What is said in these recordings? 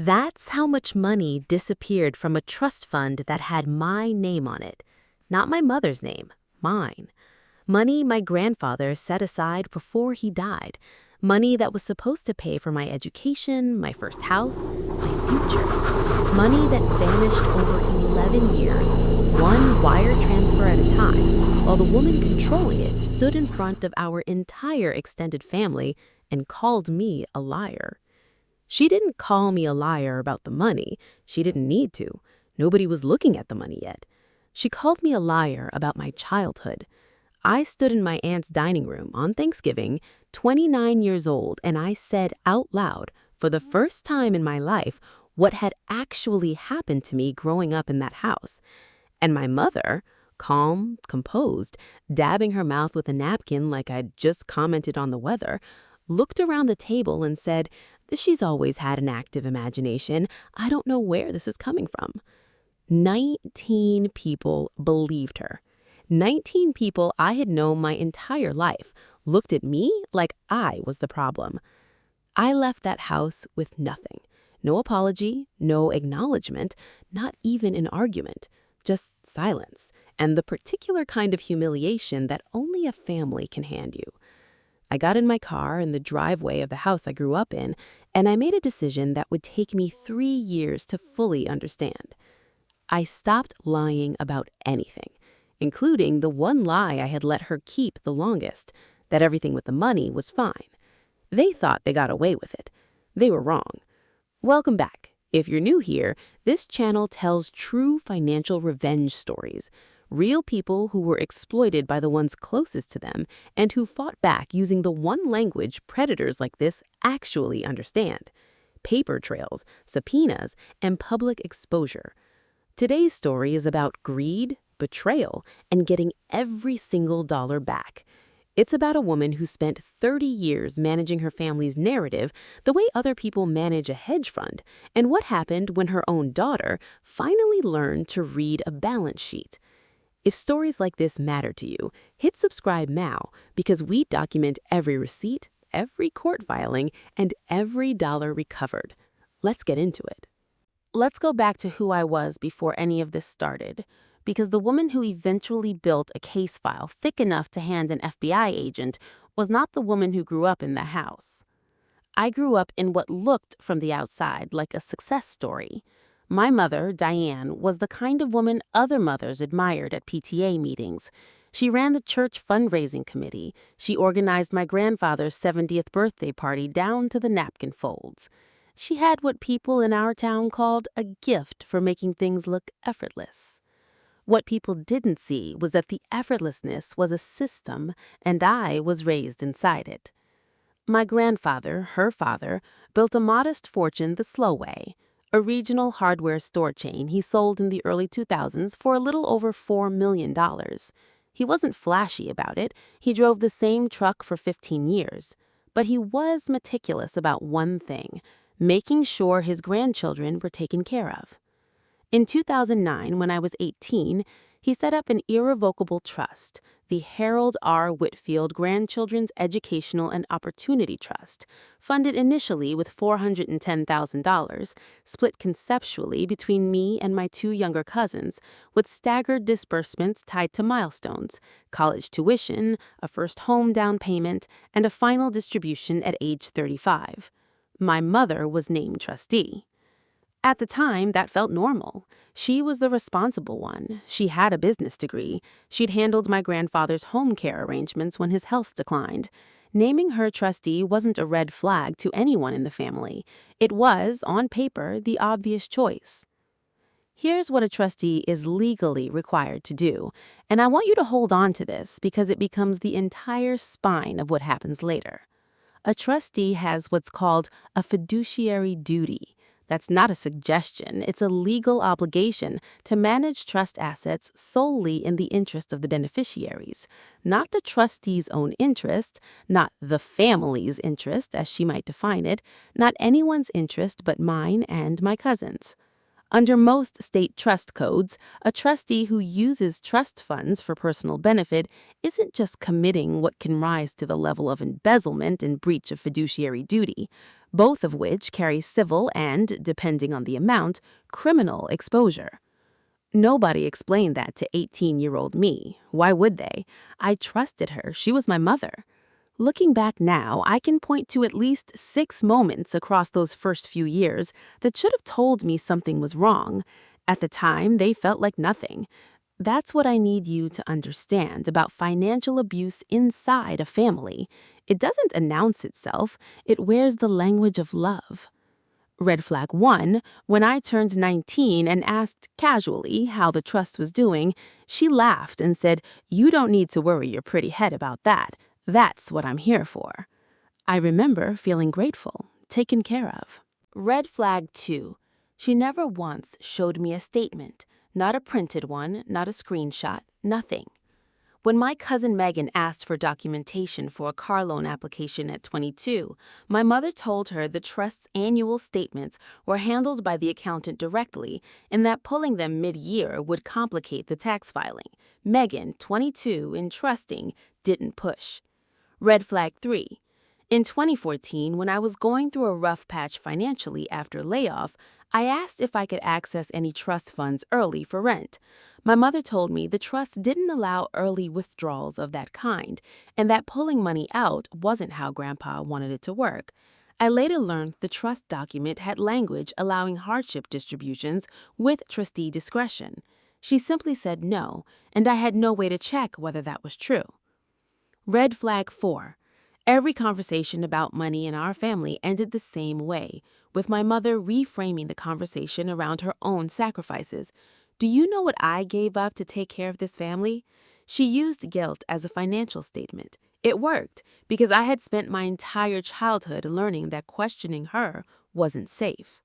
That's how much money disappeared from a trust fund that had my name on it. Not my mother's name, mine. Money my grandfather set aside before he died. Money that was supposed to pay for my education, my first house, my future. Money that vanished over 11 years, one wire transfer at a time, while the woman controlling it stood in front of our entire extended family and called me a liar. She didn't call me a liar about the money. She didn't need to. Nobody was looking at the money yet. She called me a liar about my childhood. I stood in my aunt's dining room on Thanksgiving, 29 years old, and I said out loud, for the first time in my life, what had actually happened to me growing up in that house. And my mother, calm, composed, dabbing her mouth with a napkin like I'd just commented on the weather, looked around the table and said, "She's always had an active imagination. I don't know where this is coming from." 19 people believed her. 19 people I had known my entire life looked at me like I was the problem. I left that house with nothing. No apology, no acknowledgement, not even an argument, just silence, and the particular kind of humiliation that only a family can hand you. I got in my car in the driveway of the house I grew up in, and I made a decision that would take me 3 years to fully understand. I stopped lying about anything, including the one lie I had let her keep the longest, that everything with the money was fine. They thought they got away with it. They were wrong. Welcome back. If you're new here, this channel tells true financial revenge stories. Real people who were exploited by the ones closest to them and who fought back using the one language predators like this actually understand: paper trails, subpoenas, and public exposure. Today's story is about greed, betrayal, and getting every single dollar back. It's about a woman who spent 30 years managing her family's narrative the way other people manage a hedge fund, and what happened when her own daughter finally learned to read a balance sheet. If stories like this matter to you, hit subscribe now, because we document every receipt, every court filing, and every dollar recovered. Let's get into it. Let's go back to who I was before any of this started, because the woman who eventually built a case file thick enough to hand an FBI agent was not the woman who grew up in the house. I grew up in what looked from the outside like a success story. My mother, Diane, was the kind of woman other mothers admired at PTA meetings. She ran the church fundraising committee. She organized my grandfather's 70th birthday party down to the napkin folds. She had what people in our town called a gift for making things look effortless. What people didn't see was that the effortlessness was a system, and I was raised inside it. My grandfather, her father, built a modest fortune the slow way. A regional hardware store chain he sold in the early 2000s for a little over $4 million. He wasn't flashy about it. He drove the same truck for 15 years. But he was meticulous about one thing: making sure his grandchildren were taken care of. In 2009, when I was 18, he set up an irrevocable trust, the Harold R. Whitfield Grandchildren's Educational and Opportunity Trust, funded initially with $410,000, split conceptually between me and my 2 younger cousins, with staggered disbursements tied to milestones: college tuition, a first home down payment, and a final distribution at age 35. My mother was named trustee. At the time, that felt normal. She was the responsible one. She had a business degree. She'd handled my grandfather's home care arrangements when his health declined. Naming her trustee wasn't a red flag to anyone in the family. It was, on paper, the obvious choice. Here's what a trustee is legally required to do, and I want you to hold on to this because it becomes the entire spine of what happens later. A trustee has what's called a fiduciary duty. That's not a suggestion. It's a legal obligation to manage trust assets solely in the interest of the beneficiaries, not the trustee's own interest, not the family's interest, as she might define it, not anyone's interest but mine and my cousin's. Under most state trust codes, a trustee who uses trust funds for personal benefit isn't just committing what can rise to the level of embezzlement and breach of fiduciary duty, both of which carry civil and, depending on the amount, criminal exposure. Nobody explained that to 18-year-old me. Why would they? I trusted her. She was my mother. Looking back now, I can point to at least 6 moments across those first few years that should have told me something was wrong. At the time, they felt like nothing. That's what I need you to understand about financial abuse inside a family. It doesn't announce itself, it wears the language of love. Red flag 1, when I turned 19 and asked casually how the trust was doing, she laughed and said, "You don't need to worry your pretty head about that. That's what I'm here for." I remember feeling grateful, taken care of. Red flag 2, she never once showed me a statement, not a printed one, not a screenshot, nothing. When my cousin Megan asked for documentation for a car loan application at 22, my mother told her the trust's annual statements were handled by the accountant directly and that pulling them mid-year would complicate the tax filing. Megan, 22 and trusting, didn't push. Red flag 3. In 2014, when I was going through a rough patch financially after layoff, I asked if I could access any trust funds early for rent. My mother told me the trust didn't allow early withdrawals of that kind, and that pulling money out wasn't how Grandpa wanted it to work. I later learned the trust document had language allowing hardship distributions with trustee discretion. She simply said no, and I had no way to check whether that was true. Red flag 4. Every conversation about money in our family ended the same way, with my mother reframing the conversation around her own sacrifices. "Do you know what I gave up to take care of this family?" She used guilt as a financial statement. It worked because I had spent my entire childhood learning that questioning her wasn't safe.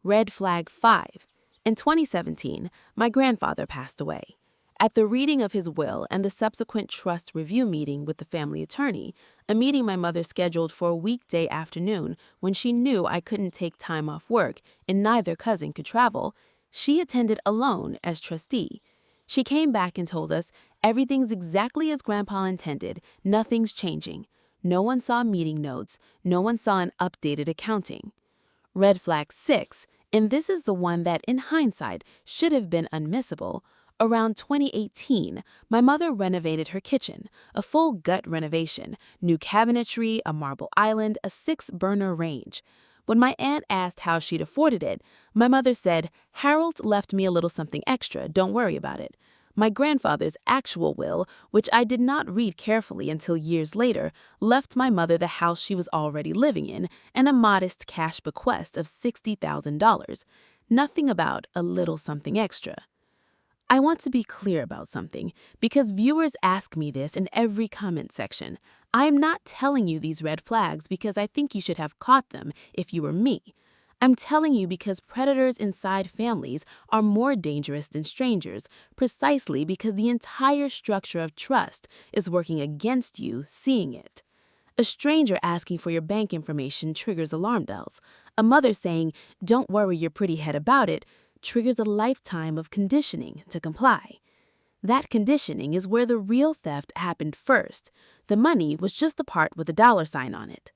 Red flag 5. In 2017, my grandfather passed away. At the reading of his will and the subsequent trust review meeting with the family attorney, a meeting my mother scheduled for a weekday afternoon when she knew I couldn't take time off work and neither cousin could travel, she attended alone as trustee. She came back and told us, "Everything's exactly as Grandpa intended. Nothing's changing." No one saw meeting notes. No one saw an updated accounting. Red flag 6, and this is the one that, in hindsight, should have been unmissable. Around 2018, my mother renovated her kitchen, a full gut renovation, new cabinetry, a marble island, a 6-burner range. When my aunt asked how she'd afforded it, my mother said, "Harold left me a little something extra, don't worry about it." My grandfather's actual will, which I did not read carefully until years later, left my mother the house she was already living in and a modest cash bequest of $60,000. Nothing about a little something extra. I want to be clear about something, because viewers ask me this in every comment section. I am not telling you these red flags because I think you should have caught them if you were me. I'm telling you because predators inside families are more dangerous than strangers, precisely because the entire structure of trust is working against you seeing it. A stranger asking for your bank information triggers alarm bells. A mother saying, "Don't worry your pretty head about it," triggers a lifetime of conditioning to comply. That conditioning is where the real theft happened first. The money was just the part with a dollar sign on it.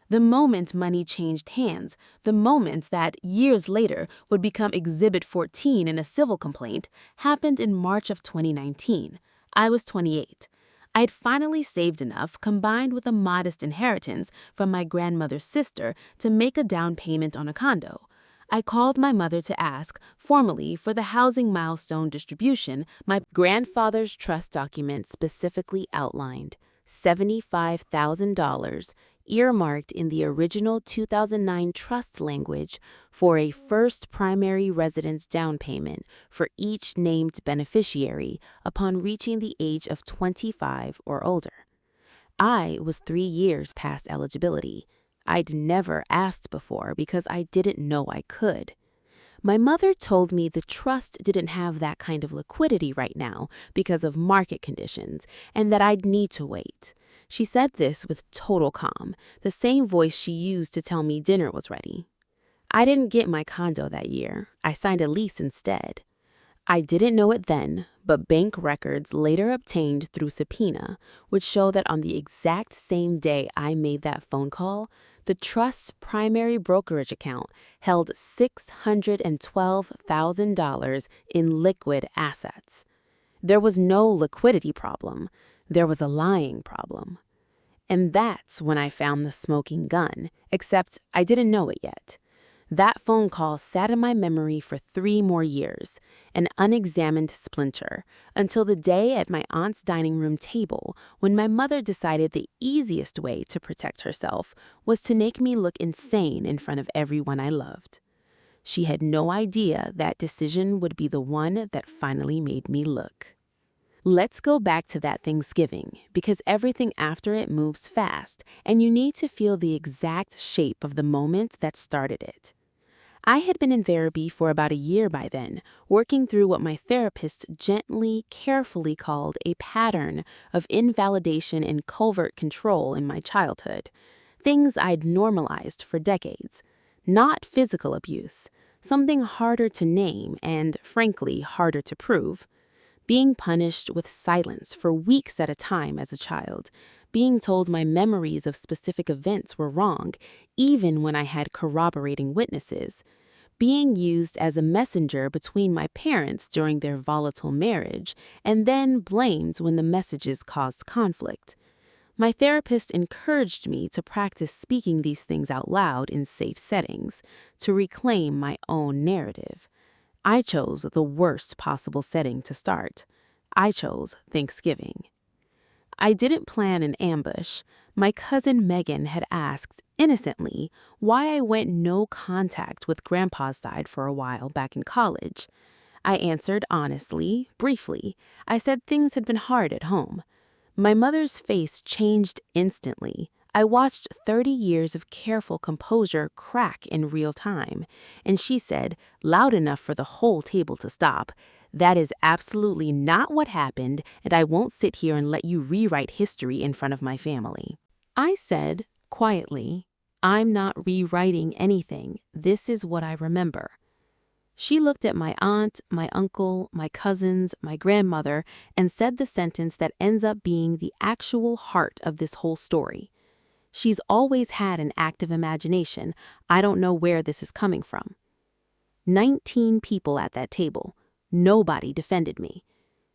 The moment money changed hands, the moment that, years later, would become Exhibit 14 in a civil complaint, happened in March of 2019. I was 28. I had finally saved enough, combined with a modest inheritance from my grandmother's sister, to make a down payment on a condo. I called my mother to ask, formally, for the housing milestone distribution my grandfather's trust document specifically outlined, $75,000, earmarked in the original 2009 trust language for a first primary residence down payment for each named beneficiary upon reaching the age of 25 or older. I was 3 years past eligibility. I'd never asked before because I didn't know I could. My mother told me the trust didn't have that kind of liquidity right now because of market conditions and that I'd need to wait. She said this with total calm, the same voice she used to tell me dinner was ready. I didn't get my condo that year. I signed a lease instead. I didn't know it then, but bank records later obtained through subpoena would show that on the exact same day I made that phone call, The trust's primary brokerage account held $612,000 in liquid assets. There was no liquidity problem. There was a lying problem. And that's when I found the smoking gun, except I didn't know it yet. That phone call sat in my memory for 3 more years, an unexamined splinter, until the day at my aunt's dining room table when my mother decided the easiest way to protect herself was to make me look insane in front of everyone I loved. She had no idea that decision would be the one that finally made me look. Let's go back to that Thanksgiving, because everything after it moves fast, and you need to feel the exact shape of the moment that started it. I had been in therapy for about a year by then, working through what my therapist gently, carefully called a pattern of invalidation and covert control in my childhood. Things I'd normalized for decades. Not physical abuse, something harder to name and, frankly, harder to prove. Being punished with silence for weeks at a time as a child, being told my memories of specific events were wrong, even when I had corroborating witnesses, being used as a messenger between my parents during their volatile marriage, and then blamed when the messages caused conflict. My therapist encouraged me to practice speaking these things out loud in safe settings, to reclaim my own narrative. I chose the worst possible setting to start. I chose Thanksgiving. I didn't plan an ambush. My cousin Megan had asked, innocently, why I went no contact with Grandpa's side for a while back in college. I answered honestly, briefly. I said things had been hard at home. My mother's face changed instantly. I watched 30 years of careful composure crack in real time, and she said, loud enough for the whole table to stop, "That is absolutely not what happened, and I won't sit here and let you rewrite history in front of my family." I said, quietly, "I'm not rewriting anything. This is what I remember." She looked at my aunt, my uncle, my cousins, my grandmother, and said the sentence that ends up being the actual heart of this whole story. "She's always had an active imagination. I don't know where this is coming from." 19 people at that table. Nobody defended me.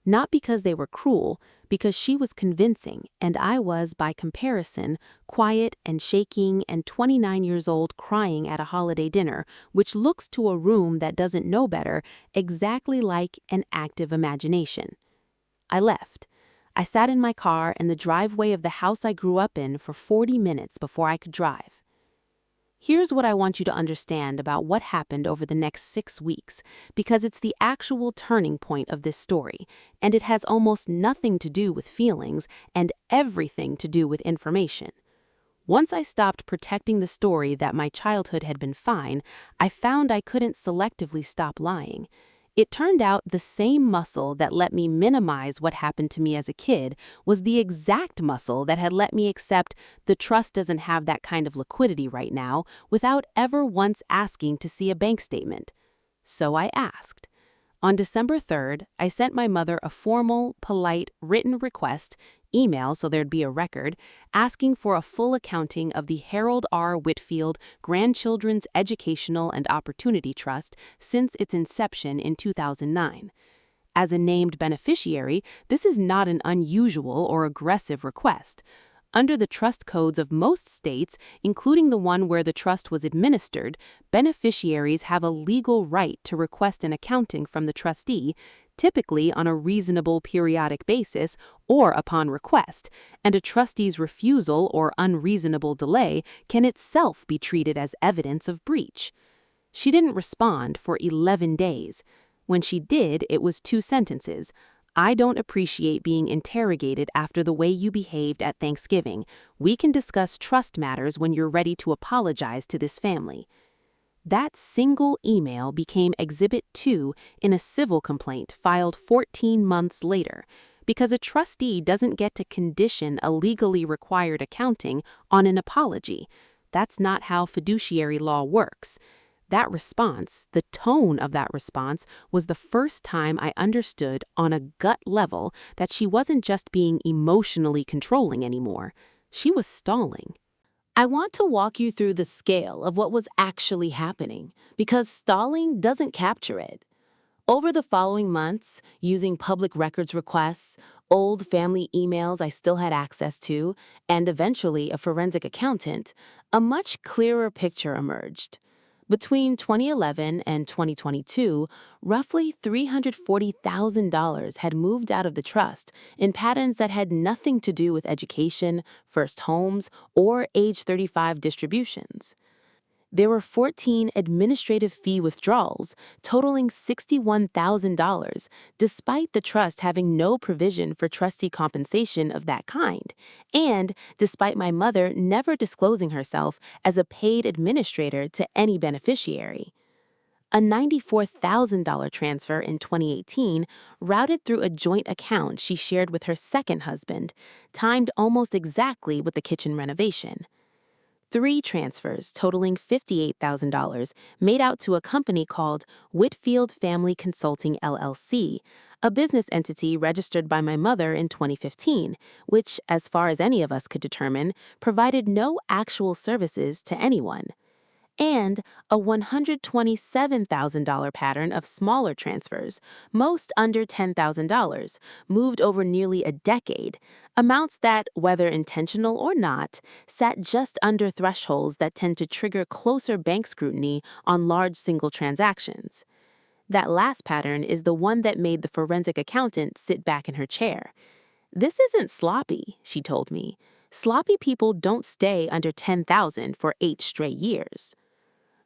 Not because they were cruel, because she was convincing, and I was, by comparison, quiet and shaking and 29 years old crying at a holiday dinner, which looks to a room that doesn't know better exactly like an active imagination. I left. I sat in my car in the driveway of the house I grew up in for 40 minutes before I could drive. Here's what I want you to understand about what happened over the next 6 weeks, because it's the actual turning point of this story, and it has almost nothing to do with feelings and everything to do with information. Once I stopped protecting the story that my childhood had been fine, I found I couldn't selectively stop lying. It turned out the same muscle that let me minimize what happened to me as a kid was the exact muscle that had let me accept the trust doesn't have that kind of liquidity right now without ever once asking to see a bank statement. So I asked. On December 3rd, I sent my mother a formal, polite, written request, email so there'd be a record, asking for a full accounting of the Harold R. Whitfield Grandchildren's Educational and Opportunity Trust since its inception in 2009. As a named beneficiary, this is not an unusual or aggressive request. Under the trust codes of most states, including the one where the trust was administered, beneficiaries have a legal right to request an accounting from the trustee, typically on a reasonable periodic basis or upon request, and a trustee's refusal or unreasonable delay can itself be treated as evidence of breach. She didn't respond for 11 days. When she did, it was 2 sentences. "I don't appreciate being interrogated after the way you behaved at Thanksgiving. We can discuss trust matters when you're ready to apologize to this family." That single email became Exhibit 2 in a civil complaint filed 14 months later, because a trustee doesn't get to condition a legally required accounting on an apology. That's not how fiduciary law works. That response, the tone of that response, was the first time I understood on a gut level that she wasn't just being emotionally controlling anymore. She was stalling. I want to walk you through the scale of what was actually happening, because stalling doesn't capture it. Over the following months, using public records requests, old family emails I still had access to, and eventually a forensic accountant, a much clearer picture emerged. Between 2011 and 2022, roughly $340,000 had moved out of the trust in patterns that had nothing to do with education, first homes, or age 35 distributions. There were 14 administrative fee withdrawals totaling $61,000, despite the trust having no provision for trustee compensation of that kind, and despite my mother never disclosing herself as a paid administrator to any beneficiary. A $94,000 transfer in 2018 routed through a joint account she shared with her second husband, timed almost exactly with the kitchen renovation. 3 transfers totaling $58,000 made out to a company called Whitfield Family Consulting LLC, a business entity registered by my mother in 2015, which, as far as any of us could determine, provided no actual services to anyone. And a $127,000 pattern of smaller transfers, most under $10,000, moved over nearly a decade, amounts that, whether intentional or not, sat just under thresholds that tend to trigger closer bank scrutiny on large single transactions. That last pattern is the one that made the forensic accountant sit back in her chair. "This isn't sloppy," she told me. "Sloppy people don't stay under $10,000 for 8 straight years."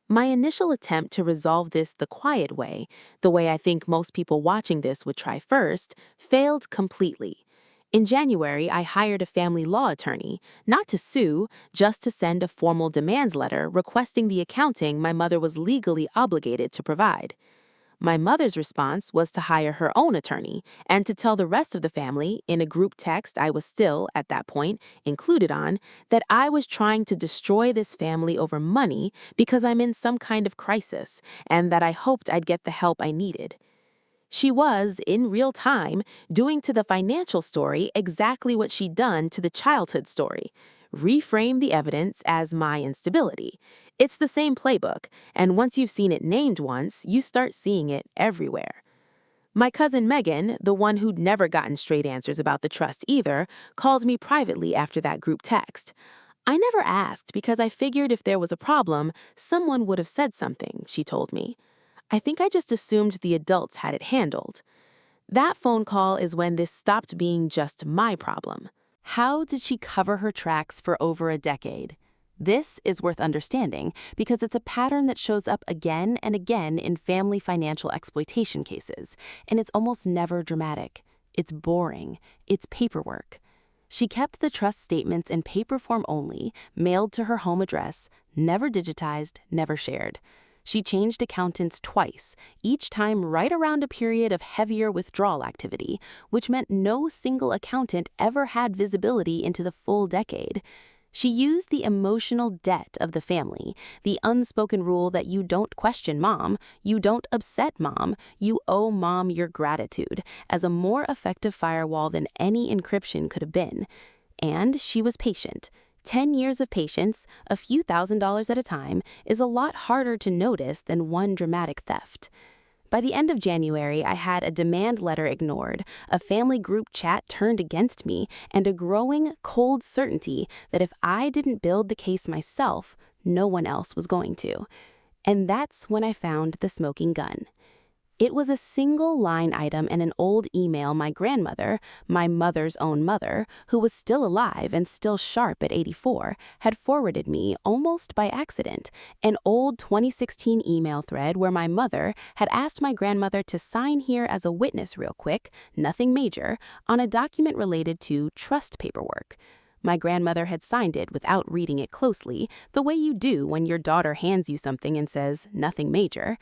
My initial attempt to resolve this the quiet way, the way I think most people watching this would try first, failed completely. In January, I hired a family law attorney, not to sue, just to send a formal demands letter requesting the accounting my mother was legally obligated to provide. My mother's response was to hire her own attorney and to tell the rest of the family, in a group text I was still, at that point, included on, that I was trying to destroy this family over money because I'm in some kind of crisis, and that I hoped I'd get the help I needed. She was, in real time, doing to the financial story exactly what she'd done to the childhood story: reframe the evidence as my instability. It's the same playbook, and once you've seen it named once, you start seeing it everywhere. My cousin Megan, the one who'd never gotten straight answers about the trust either, called me privately after that group text. "I never asked because I figured if there was a problem, someone would have said something," she told me. "I think I just assumed the adults had it handled." That phone call is when this stopped being just my problem. How did she cover her tracks for over a decade? This is worth understanding because it's a pattern that shows up again and again in family financial exploitation cases, and it's almost never dramatic. It's boring. It's paperwork. She kept the trust statements in paper form only, mailed to her home address, never digitized, never shared. She changed accountants twice, each time right around a period of heavier withdrawal activity, which meant no single accountant ever had visibility into the full decade. She used the emotional debt of the family, the unspoken rule that you don't question mom, you don't upset mom, you owe mom your gratitude, as a more effective firewall than any encryption could have been. And she was patient. 10 years of patience, a few $1,000s at a time, is a lot harder to notice than one dramatic theft. By the end of January, I had a demand letter ignored, a family group chat turned against me, and a growing, cold certainty that if I didn't build the case myself, no one else was going to. And that's when I found the smoking gun. It was a single line item in an old email my grandmother, my mother's own mother, who was still alive and still sharp at 84, had forwarded me almost by accident, an old 2016 email thread where my mother had asked my grandmother to sign here as a witness real quick, nothing major, on a document related to trust paperwork. My grandmother had signed it without reading it closely, the way you do when your daughter hands you something and says, "nothing major."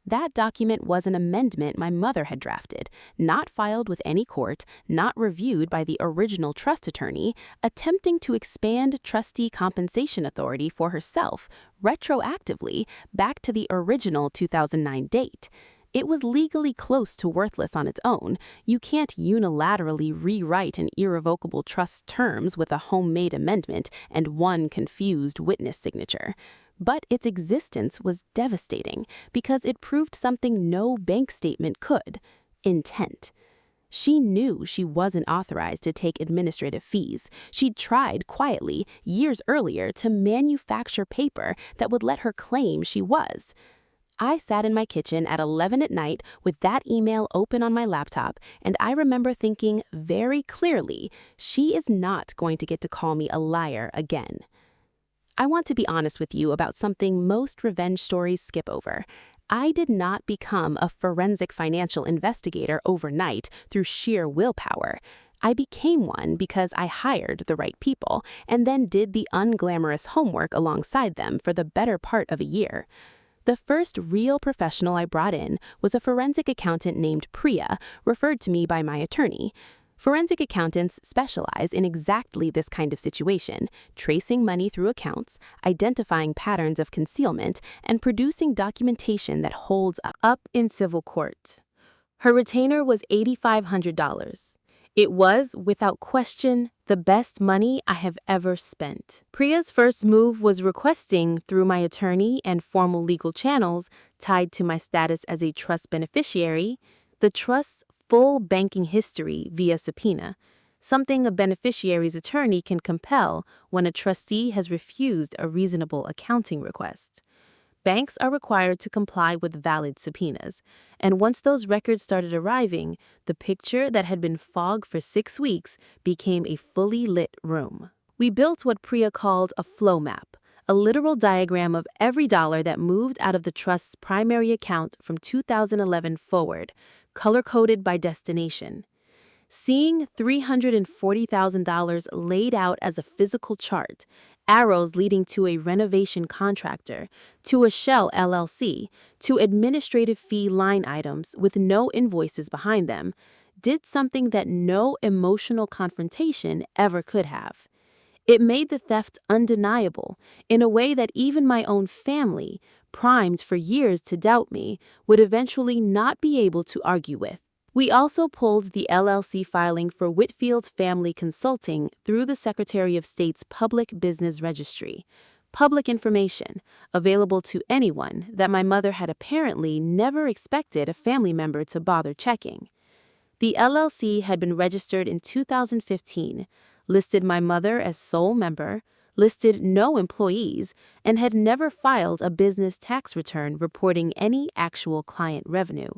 That document was an amendment my mother had drafted, not filed with any court, not reviewed by the original trust attorney, attempting to expand trustee compensation authority for herself, retroactively, back to the original 2009 date. It was legally close to worthless on its own. You can't unilaterally rewrite an irrevocable trust terms with a homemade amendment and one confused witness signature. But its existence was devastating because it proved something no bank statement could: intent. She knew she wasn't authorized to take administrative fees. She'd tried quietly, years earlier, to manufacture paper that would let her claim she was. I sat in my kitchen at 11 at night with that email open on my laptop, and I remember thinking very clearly, she is not going to get to call me a liar again. I want to be honest with you about something most revenge stories skip over. I did not become a forensic financial investigator overnight through sheer willpower. I became one because I hired the right people and then did the unglamorous homework alongside them for the better part of a year. The first real professional I brought in was a forensic accountant named Priya, referred to me by my attorney. Forensic accountants specialize in exactly this kind of situation: tracing money through accounts, identifying patterns of concealment, and producing documentation that holds up in civil court. Her retainer was $8,500. It was, without question, the best money I have ever spent. Priya's first move was requesting, through my attorney and formal legal channels tied to my status as a trust beneficiary, the trust's full banking history via subpoena, something a beneficiary's attorney can compel when a trustee has refused a reasonable accounting request. Banks are required to comply with valid subpoenas, and once those records started arriving, the picture that had been fog for 6 weeks became a fully lit room. We built what Priya called a flow map, a literal diagram of every dollar that moved out of the trust's primary account from 2011 forward, color-coded by destination. Seeing $340,000 laid out as a physical chart, arrows leading to a renovation contractor, to a shell LLC, to administrative fee line items with no invoices behind them, did something that no emotional confrontation ever could have. It made the theft undeniable in a way that even my own family, primed for years to doubt me, would eventually not be able to argue with. We also pulled the LLC filing for Whitfield Family Consulting through the Secretary of State's Public Business Registry, public information available to anyone that my mother had apparently never expected a family member to bother checking. The LLC had been registered in 2015, listed my mother as sole member, listed no employees, and had never filed a business tax return reporting any actual client revenue.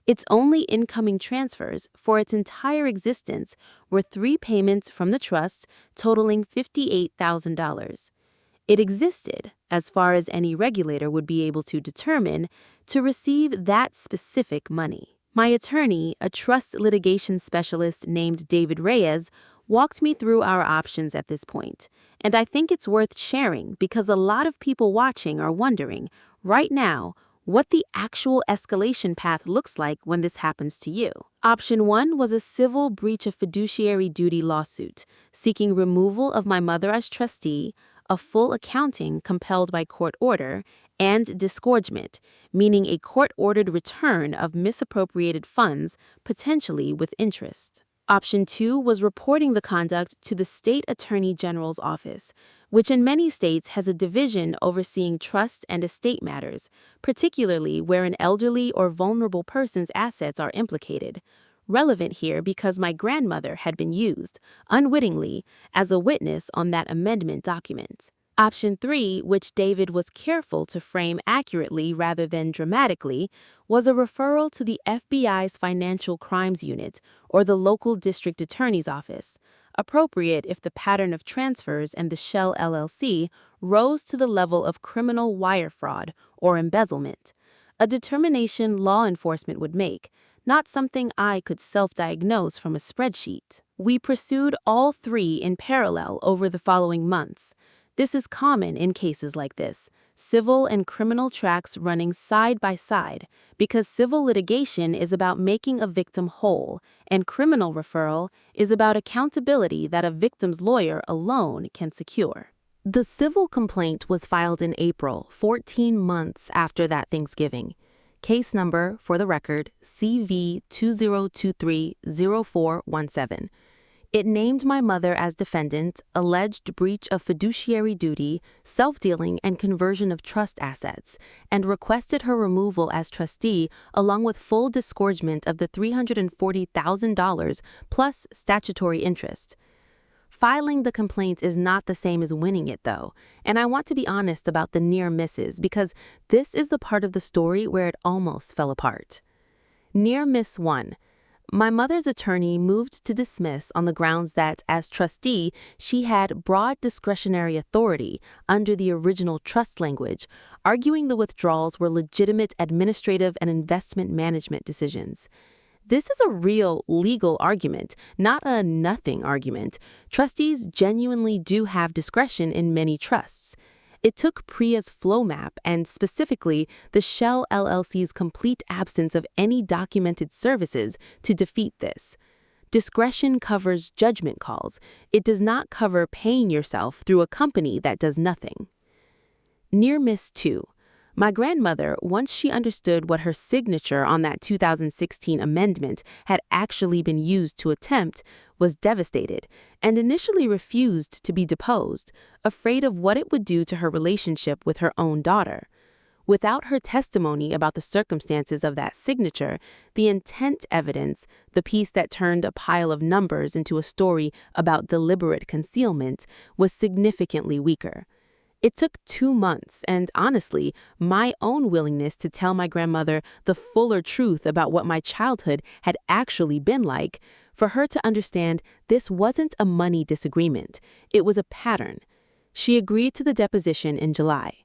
Its only incoming transfers for its entire existence were 3 payments from the trust totaling $58,000. It existed, as far as any regulator would be able to determine, to receive that specific money. My attorney, a trust litigation specialist named David Reyes, walked me through our options at this point, and I think it's worth sharing because a lot of people watching are wondering, right now, what the actual escalation path looks like when this happens to you. Option 1 was a civil breach of fiduciary duty lawsuit, seeking removal of my mother as trustee, a full accounting compelled by court order, and disgorgement, meaning a court-ordered return of misappropriated funds, potentially with interest. Option 2 was reporting the conduct to the State Attorney General's office, which in many states has a division overseeing trust and estate matters, particularly where an elderly or vulnerable person's assets are implicated. Relevant here because my grandmother had been used, unwittingly, as a witness on that amendment document. Option 3, which David was careful to frame accurately rather than dramatically, was a referral to the FBI's Financial Crimes Unit or the local district attorney's office, appropriate if the pattern of transfers and the Shell LLC rose to the level of criminal wire fraud or embezzlement, a determination law enforcement would make, not something I could self-diagnose from a spreadsheet. We pursued all 3 in parallel over the following months. This is common in cases like this, civil and criminal tracks running side by side, because civil litigation is about making a victim whole, and criminal referral is about accountability that a victim's lawyer alone can secure. The civil complaint was filed in April, 14 months after that Thanksgiving. Case number, for the record, CV20230417. It named my mother as defendant, alleged breach of fiduciary duty, self-dealing, and conversion of trust assets, and requested her removal as trustee along with full disgorgement of the $340,000 plus statutory interest. Filing the complaint is not the same as winning it, though, and I want to be honest about the near misses because this is the part of the story where it almost fell apart. Near miss 1. My mother's attorney moved to dismiss on the grounds that, as trustee, she had broad discretionary authority under the original trust language, arguing the withdrawals were legitimate administrative and investment management decisions. This is a real legal argument, not a nothing argument. Trustees genuinely do have discretion in many trusts. It took PRIA's flow map and specifically the Shell LLC's complete absence of any documented services to defeat this. Discretion covers judgment calls. It does not cover paying yourself through a company that does nothing. Near miss 2. My grandmother, once she understood what her signature on that 2016 amendment had actually been used to attempt, was devastated and initially refused to be deposed, afraid of what it would do to her relationship with her own daughter. Without her testimony about the circumstances of that signature, the intent evidence, the piece that turned a pile of numbers into a story about deliberate concealment, was significantly weaker. It took 2 months and, honestly, my own willingness to tell my grandmother the fuller truth about what my childhood had actually been like, for her to understand this wasn't a money disagreement. It was a pattern. She agreed to the deposition in July.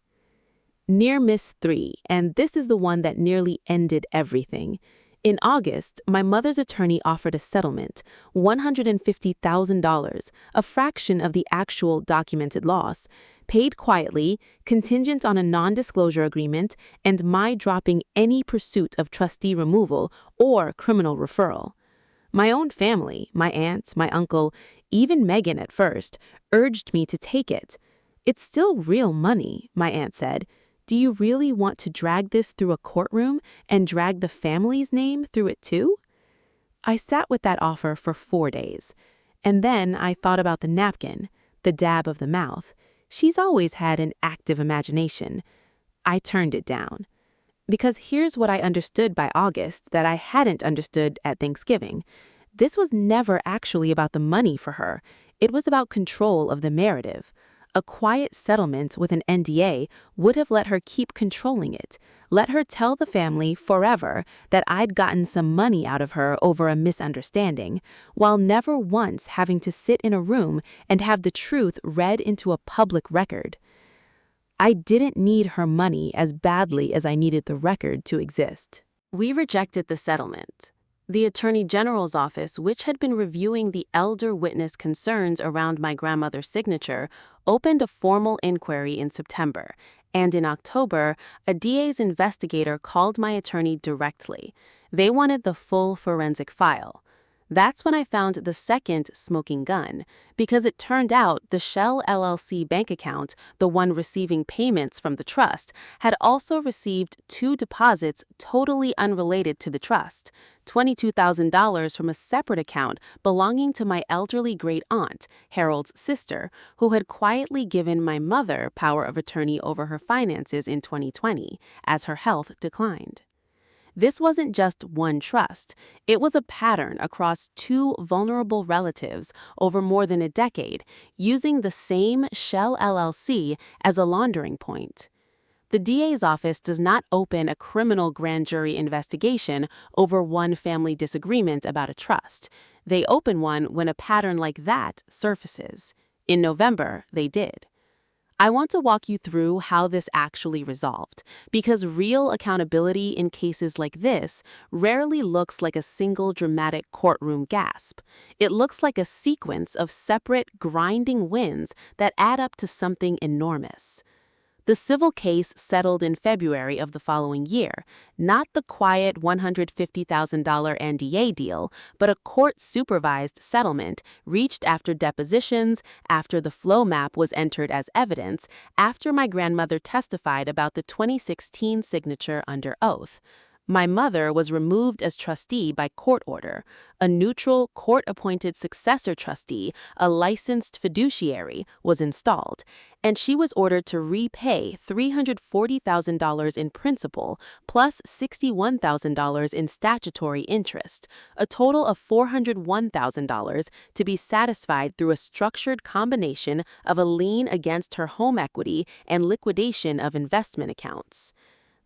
Near miss 3, and this is the one that nearly ended everything. In August, my mother's attorney offered a settlement, $150,000, a fraction of the actual documented loss, paid quietly, contingent on a non-disclosure agreement, and my dropping any pursuit of trustee removal or criminal referral. My own family, my aunt, my uncle, even Megan at first, urged me to take it. It's still real money, my aunt said. Do you really want to drag this through a courtroom and drag the family's name through it too? I sat with that offer for 4 days. And then I thought about the napkin, the dab of the mouth. She's always had an active imagination. I turned it down. Because here's what I understood by August that I hadn't understood at Thanksgiving. This was never actually about the money for her. It was about control of the narrative. A quiet settlement with an NDA would have let her keep controlling it, let her tell the family forever that I'd gotten some money out of her over a misunderstanding, while never once having to sit in a room and have the truth read into a public record. I didn't need her money as badly as I needed the record to exist. We rejected the settlement. The Attorney General's office, which had been reviewing the elder witness concerns around my grandmother's signature, opened a formal inquiry in September, and in October, a DA's investigator called my attorney directly. They wanted the full forensic file. That's when I found the second smoking gun, because it turned out the Shell LLC bank account, the one receiving payments from the trust, had also received 2 deposits totally unrelated to the trust, $22,000 from a separate account belonging to my elderly great-aunt, Harold's sister, who had quietly given my mother power of attorney over her finances in 2020, as her health declined. This wasn't just one trust. It was a pattern across 2 vulnerable relatives over more than a decade, using the same Shell LLC as a laundering point. The DA's office does not open a criminal grand jury investigation over one family disagreement about a trust. They open one when a pattern like that surfaces. In November, they did. I want to walk you through how this actually resolved, because real accountability in cases like this rarely looks like a single dramatic courtroom gasp. It looks like a sequence of separate, grinding wins that add up to something enormous. The civil case settled in February of the following year, not the quiet $150,000 NDA deal, but a court-supervised settlement reached after depositions, after the flow map was entered as evidence, after my grandmother testified about the 2016 signature under oath. My mother was removed as trustee by court order. A neutral, court-appointed successor trustee, a licensed fiduciary, was installed, and she was ordered to repay $340,000 in principal plus $61,000 in statutory interest, a total of $401,000 to be satisfied through a structured combination of a lien against her home equity and liquidation of investment accounts.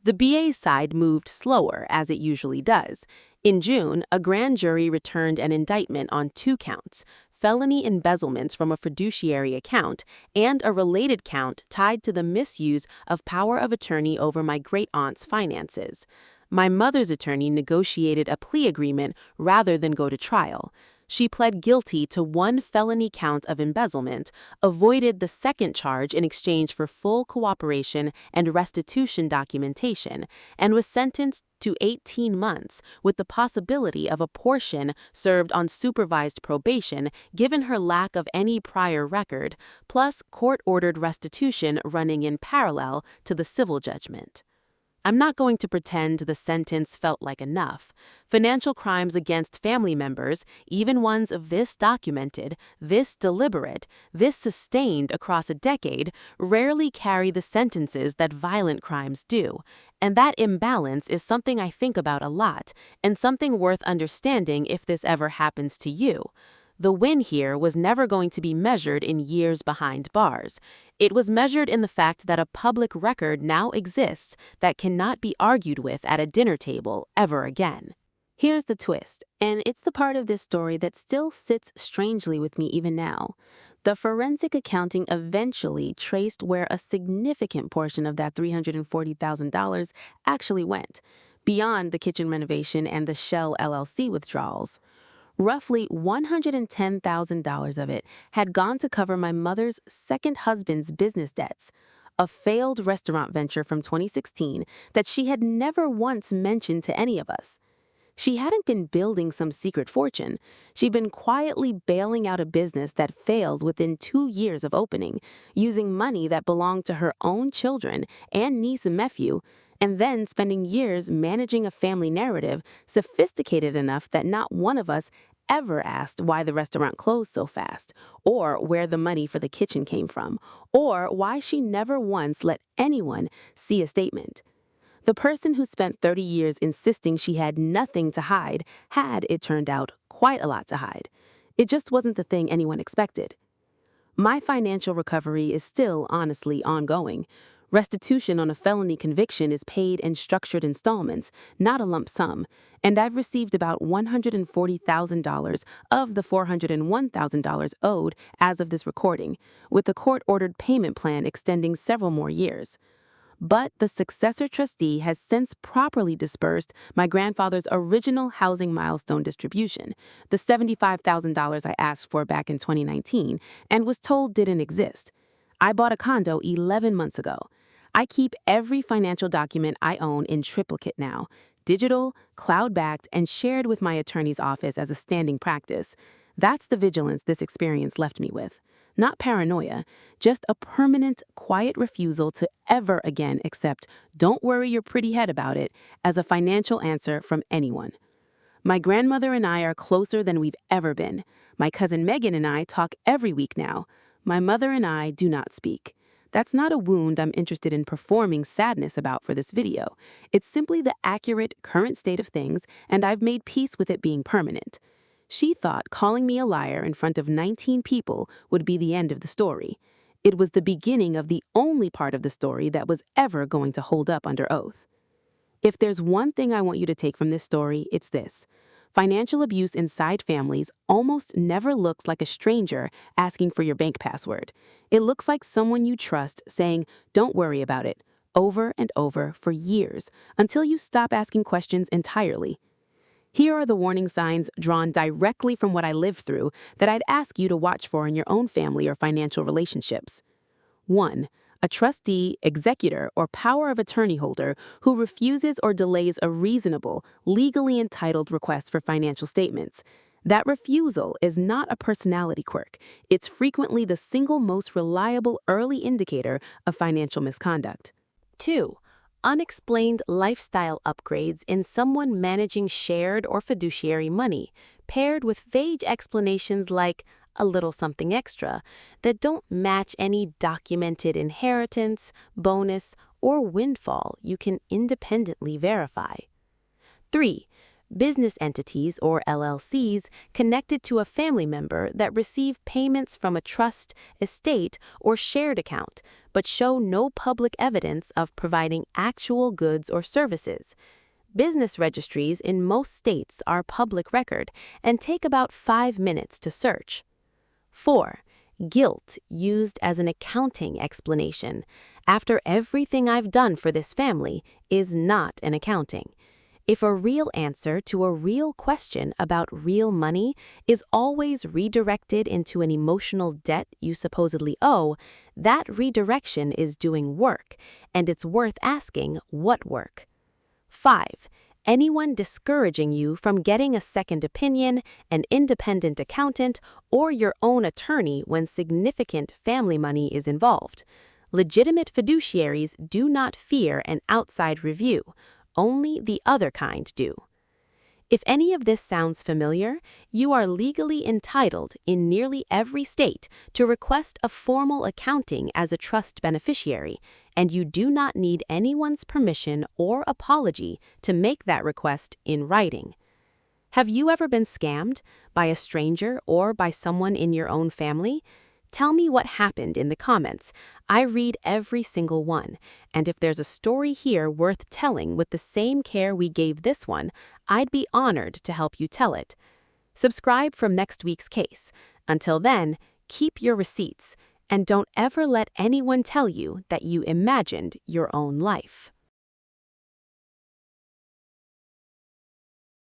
The BA side moved slower, as it usually does. In June, a grand jury returned an indictment on 2 counts: felony embezzlements from a fiduciary account and a related count tied to the misuse of power of attorney over my great-aunt's finances. My mother's attorney negotiated a plea agreement rather than go to trial. She pled guilty to 1 felony count of embezzlement, avoided the second charge in exchange for full cooperation and restitution documentation, and was sentenced to 18 months with the possibility of a portion served on supervised probation given her lack of any prior record, plus court-ordered restitution running in parallel to the civil judgment. I'm not going to pretend the sentence felt like enough. Financial crimes against family members, even ones of this documented, this deliberate, this sustained across a decade, rarely carry the sentences that violent crimes do. And that imbalance is something I think about a lot, and something worth understanding if this ever happens to you. The win here was never going to be measured in years behind bars. It was measured in the fact that a public record now exists that cannot be argued with at a dinner table ever again. Here's the twist, and it's the part of this story that still sits strangely with me even now. The forensic accounting eventually traced where a significant portion of that $340,000 actually went, beyond the kitchen renovation and the Shell LLC withdrawals. Roughly $110,000 of it had gone to cover my mother's second husband's business debts, a failed restaurant venture from 2016 that she had never once mentioned to any of us. She hadn't been building some secret fortune. She'd been quietly bailing out a business that failed within 2 years of opening, using money that belonged to her own children and niece and nephew, and then spending years managing a family narrative sophisticated enough that not one of us ever asked why the restaurant closed so fast, or where the money for the kitchen came from, or why she never once let anyone see a statement. The person who spent 30 years insisting she had nothing to hide had, it turned out, quite a lot to hide. It just wasn't the thing anyone expected. My financial recovery is still, honestly, ongoing. Restitution on a felony conviction is paid in structured installments, not a lump sum, and I've received about $140,000 of the $401,000 owed as of this recording, with the court-ordered payment plan extending several more years. But the successor trustee has since properly disbursed my grandfather's original housing milestone distribution, the $75,000 I asked for back in 2019 and was told didn't exist. I bought a condo 11 months ago. I keep every financial document I own in triplicate now, digital, cloud-backed, and shared with my attorney's office as a standing practice. That's the vigilance this experience left me with. Not paranoia, just a permanent, quiet refusal to ever again accept "don't worry your pretty head about it" as a financial answer from anyone. My grandmother and I are closer than we've ever been. My cousin Megan and I talk every week now. My mother and I do not speak. That's not a wound I'm interested in performing sadness about for this video. It's simply the accurate, current state of things, and I've made peace with it being permanent. She thought calling me a liar in front of 19 people would be the end of the story. It was the beginning of the only part of the story that was ever going to hold up under oath. If there's one thing I want you to take from this story, it's this. Financial abuse inside families almost never looks like a stranger asking for your bank password. It looks like someone you trust saying, "Don't worry about it," over and over for years, until you stop asking questions entirely. Here are the warning signs drawn directly from what I lived through that I'd ask you to watch for in your own family or financial relationships. 1. A trustee, executor, or power of attorney holder who refuses or delays a reasonable, legally entitled request for financial statements. That refusal is not a personality quirk. It's frequently the single most reliable early indicator of financial misconduct. 2. unexplained lifestyle upgrades in someone managing shared or fiduciary money, paired with vague explanations like a little something extra that don't match any documented inheritance, bonus, or windfall you can independently verify. 3. Business entities or LLCs connected to a family member that receive payments from a trust, estate, or shared account, but show no public evidence of providing actual goods or services. Business registries in most states are public record and take about 5 minutes to search. 4. Guilt used as an accounting explanation. After everything I've done for this family is not an accounting. If a real answer to a real question about real money is always redirected into an emotional debt you supposedly owe, that redirection is doing work, and it's worth asking what work. 5. Anyone discouraging you from getting a second opinion, an independent accountant, or your own attorney when significant family money is involved. Legitimate fiduciaries do not fear an outside review. Only the other kind do. If any of this sounds familiar, you are legally entitled in nearly every state to request a formal accounting as a trust beneficiary, and you do not need anyone's permission or apology to make that request in writing. Have you ever been scammed by a stranger or by someone in your own family? Tell me what happened in the comments. I read every single one, and if there's a story here worth telling with the same care we gave this one, I'd be honored to help you tell it. Subscribe from next week's case. Until then, keep your receipts, and don't ever let anyone tell you that you imagined your own life.